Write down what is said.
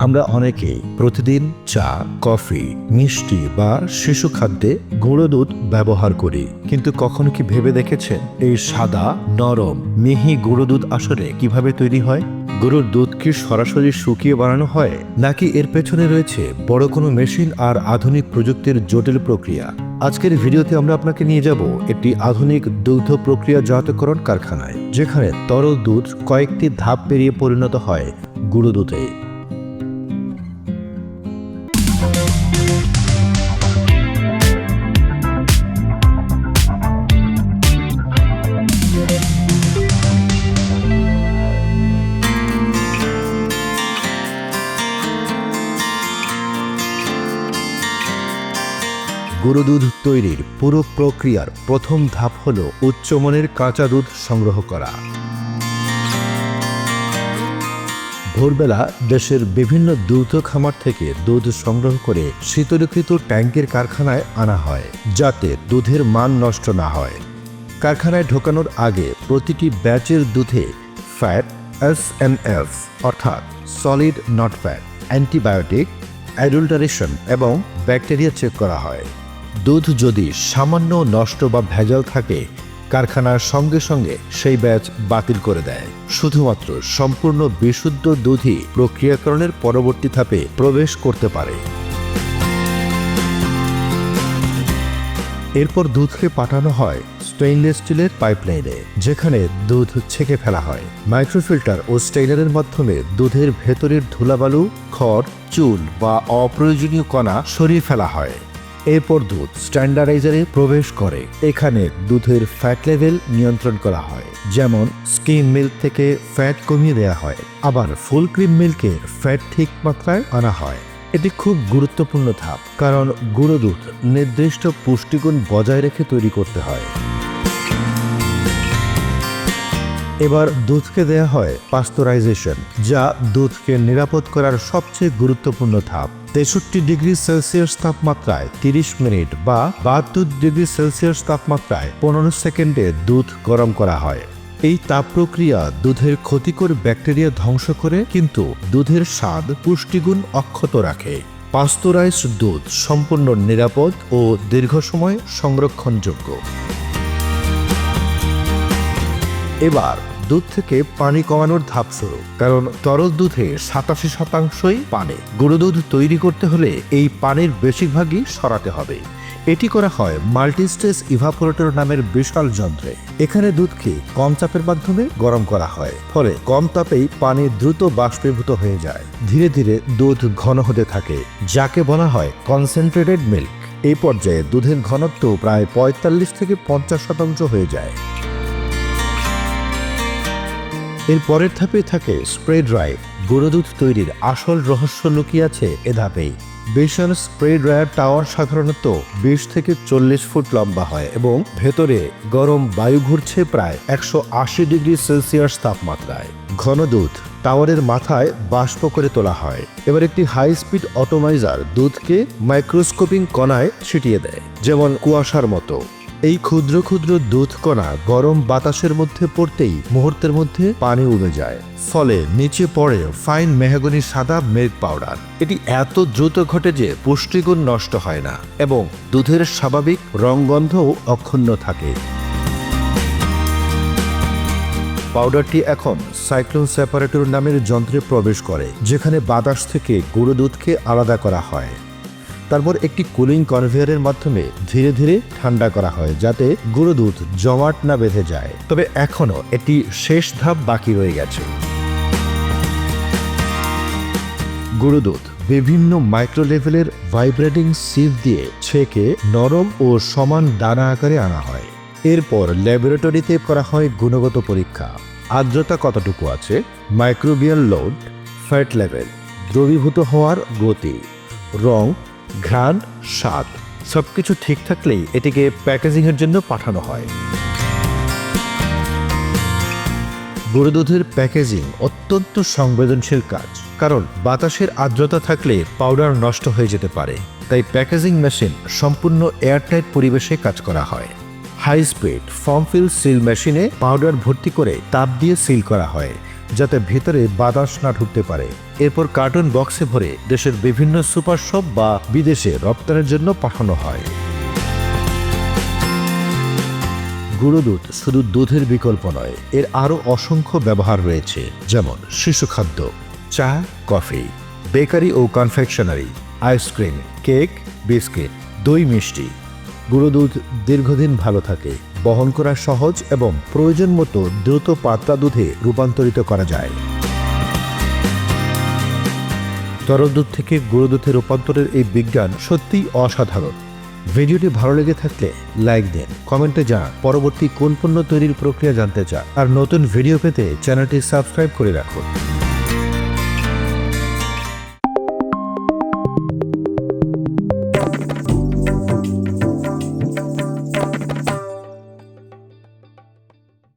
আমরা অনেকেই প্রতিদিন চা, কফি, মিষ্টি বা শিশু খাদ্যে গুঁড়ো দুধ ব্যবহার করি, কিন্তু কখনো কি ভেবে দেখেছেন এই সাদা, নরম, মিহি গুঁড়ো দুধ আসলে কিভাবে তৈরি হয়? গরুর দুধ কি সরাসরি শুকিয়ে বানানো হয়, নাকি এর পেছনে রয়েছে বড় কোনো মেশিন আর আধুনিক প্রযুক্তির জটিল প্রক্রিয়া? আজকের ভিডিওতে আমরা আপনাকে নিয়ে যাব একটি আধুনিক দুগ্ধ প্রক্রিয়াজাতকরণ কারখানায়, যেখানে তরল দুধ কয়েকটি ধাপ পেরিয়ে পরিণত হয় গুঁড়ো দুধে। গুঁড়ো দুধ তৈরির পুরো প্রক্রিয়ার প্রথম ধাপ হল উচ্চমানের কাঁচা দুধ সংগ্রহ করা। ভোরবেলা দেশের বিভিন্ন দুগ্ধ খামার থেকে দুধ সংগ্রহ করে শীতলীকৃত ট্যাঙ্কের কারখানায় আনা হয়, যাতে দুধের মান নষ্ট না হয়। কারখানায় ঢোকানোর আগে প্রতিটি ব্যাচের দুধে ফ্যাট, SNF অর্থাৎ সলিড নট ফ্যাট, অ্যান্টিবায়োটিক, অ্যাডুল্টারেশন এবং ব্যাকটেরিয়া চেক করা হয়। দুধ যদি সামান্য নষ্ট বা ভেজাল থাকে, কারখানার সঙ্গে সঙ্গে সেই ব্যাচ বাতিল করে দেয়। শুধুমাত্র সম্পূর্ণ বিশুদ্ধ দুধই প্রক্রিয়াকরণের পরবর্তী ধাপে প্রবেশ করতে পারে। এরপর দুধকে পাঠানো হয় স্টেইনলেস স্টিলের পাইপলাইনে, যেখানে দুধ ছেঁকে ফেলা হয়। মাইক্রোফিল্টার ও স্টেইনারের মাধ্যমে দুধের ভেতরের ধুলাবালু, খড়, চুল বা অপ্রয়োজনীয় কণা সরিয়ে ফেলা হয়। এরপর দুধ স্ট্যান্ডার্ডাইজারে প্রবেশ করে। এখানে দুধের ফ্যাট লেভেল নিয়ন্ত্রণ করা হয়, যেমন স্কিম মিল্ক থেকে ফ্যাট কমিয়ে দেওয়া হয়, আবার ফুল ক্রিম মিল্কের ফ্যাট ঠিক মাত্রায় আনা হয়। এটি খুব গুরুত্বপূর্ণ ধাপ, কারণ গুঁড়ো দুধ নির্দিষ্ট পুষ্টিগুণ বজায় রেখে তৈরি করতে হয়। এবার দুধকে দেয়া হয় পাস্তুরাইজেশন, যা দুধকে নিরাপদ করার সবচেয়ে গুরুত্বপূর্ণ ধাপ। 63 ডিগ্রি সেলসিয়াস তাপমাত্রায় 30 মিনিট বা 72 ডিগ্রি সেলসিয়াস তাপমাত্রায় 15 সেকেন্ডে দুধ গরম করা হয়। এই তাপ প্রক্রিয়া দুধের ক্ষতিকর ব্যাকটেরিয়া ধ্বংস করে, কিন্তু দুধের স্বাদ, পুষ্টিগুণ অক্ষত রাখে। পাস্তুরাইজড দুধ সম্পূর্ণ নিরাপদ ও দীর্ঘ সময় সংরক্ষণযোগ্য। এবার দুধ থেকে পানি কমানোর ধাপ শুরু, কারণ তরল দুধে 87% পানি। গুঁড়ো দুধ তৈরি করতে হলে এই পানির বেশিরভাগই সরাতে হবে। এটি করা হয় মাল্টিস্টেজ ইভাপোরেটর নামের বিশাল যন্ত্রে। এখানে দুধকে কম চাপের মাধ্যমে গরম করা হয়, ফলে কম তাপেই পানি দ্রুত বাষ্পীভূত হয়ে যায়। ধীরে ধীরে দুধ ঘন হতে থাকে, যাকে বলা হয় কনসেন্ট্রেটেড মিল্ক। এই পর্যায়ে দুধের ঘনত্ব প্রায় 45 থেকে 50% হয়ে যায়। এর পরের ধাপে থাকে স্প্রে ড্রাই। গুঁড়ো দুধ তৈরির আসল রহস্য লুকিয়ে আছে এ ধাপেই। বিশাল স্প্রে ড্রায়ার টাওয়ার সাধারণত 20 থেকে 40 ফুট লম্বা হয় এবং ভেতরে গরম বায়ু ঘুরছে প্রায় 180 ডিগ্রি সেলসিয়াস তাপমাত্রায়। ঘন দুধ টাওয়ারের মাথায় বাষ্প করে তোলা হয়। এবার একটি হাই স্পিড অটোমাইজার দুধকে মাইক্রোস্কোপিং কণায় ছিটিয়ে দেয়, যেমন কুয়াশার মতো। এই ক্ষুদ্র ক্ষুদ্র দুধ কণা গরম বাতাসের মধ্যে পড়তেই মুহূর্তের মধ্যে পানি উবে যায়, ফলে নিচে পড়ে ফাইন মেহগনি সাদা মিল্ক পাউডার। এটি এত দ্রুত ঘটে যে পুষ্টিগুণ নষ্ট হয় না এবং দুধের স্বাভাবিক রংগন্ধও অক্ষুণ্ণ থাকে। পাউডারটি এখন সাইক্লোন সেপারেটর নামের যন্ত্রে প্রবেশ করে, যেখানে বাতাস থেকে গুঁড়ো দুধকে আলাদা করা হয়। তারপর একটি কুলিং কনভেয়ারের মাধ্যমে ধীরে ধীরে ঠান্ডা করা হয়, যাতে গুঁড়ো দুধ জমাট না বেঁধে যায়। তবে এখনও এটি শেষ ধাপ বাকি রয়ে গেছে। গুঁড়ো দুধ বিভিন্ন মাইক্রো লেভেলের ভাইব্রেটিং সিভ দিয়ে ছেঁকে নরম ও সমান দানা আকারে আনা হয়। এরপর ল্যাবরেটরিতে করা হয় গুণগত পরীক্ষা। আর্দ্রতা কতটুকু আছে, মাইক্রোবিয়াল লোড, ফ্যাট লেভেল, দ্রবীভূত হওয়ার গতি, রং, ঘ্রাণ, স্বাদ সবকিছু ঠিক থাকলেই এটিকে প্যাকেজিংয়ের জন্য পাঠানো হয়। গুঁড়ো দুধের প্যাকেজিং অত্যন্ত সংবেদনশীল কাজ, কারণ বাতাসের আর্দ্রতা থাকলে পাউডার নষ্ট হয়ে যেতে পারে। তাই প্যাকেজিং মেশিন সম্পূর্ণ এয়ারটাইট পরিবেশে কাজ করা হয়। High speed form fill seal মেশিনে পাউডার ভর্তি করে তাপ দিয়ে সিল করা হয়, যাতে ভেতরে বাতাস না ঢুকতে পারে। এরপর কার্টন বক্সে ভরে দেশের বিভিন্ন সুপার শপ বা বিদেশে রপ্তানির জন্য পাঠানো হয়। গুঁড়ো দুধ শুধু দুধের বিকল্প নয়, এর আরও অসংখ্য ব্যবহার রয়েছে, যেমন শিশু খাদ্য, চা, কফি, বেকারি ও কনফেকশনারি, আইসক্রিম, কেক, বিস্কিট, দই, মিষ্টি। গুঁড়ো দুধ দীর্ঘদিন ভালো থাকে, বহন করা সহজ এবং প্রয়োজন মতো দ্রুত পাতলা দুধে রূপান্তরিত করা যায়। তরল দুধ থেকে গুঁড়ো দুধে রূপান্তরের এই বিজ্ঞান সত্যিই অসাধারণ। ভিডিওটি ভালো লেগে থাকলে লাইক দিন, কমেন্টে জানান পরবর্তী কোন পণ্য তৈরির প্রক্রিয়া জানতে চান, আর নতুন ভিডিও পেতে চ্যানেলটি সাবস্ক্রাইব করে রাখুন।